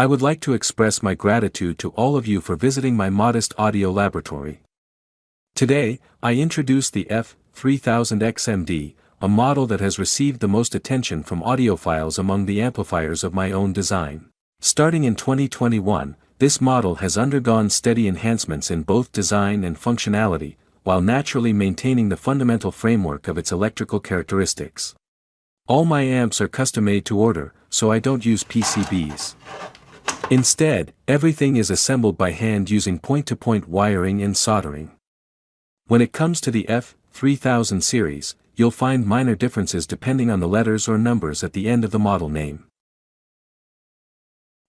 I would like to express my gratitude to all of you for visiting my modest audio laboratory. Today, I introduce the F-3000XMD, a model that has received the most attention from audiophiles among the amplifiers of my own design. Starting in 2021, this model has undergone steady enhancements in both design and functionality, while naturally maintaining the fundamental framework of its electrical characteristics. All my amps are custom-made to order, so I don't use PCBs. Instead, everything is assembled by hand using point-to-point wiring and soldering. When it comes to the F-3000 series, you'll find minor differences depending on the letters or numbers at the end of the model name.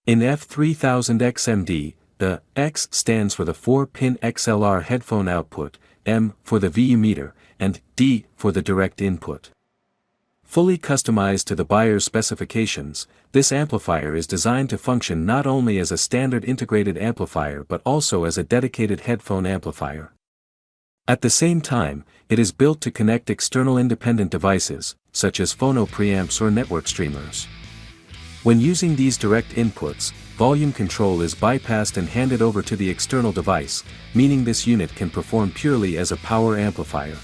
In F-3000XMD, the X stands for the 4-pin XLR headphone output, M for the VU meter, and D for the direct input. Fully customized to the buyer's specifications, this amplifier is designed to function not only as a standard integrated amplifier but also as a dedicated headphone amplifier. At the same time, it is built to connect external independent devices, such as phono preamps or network streamers. When using these direct inputs, volume control is bypassed and handed over to the external device, meaning this unit can perform purely as a power amplifier.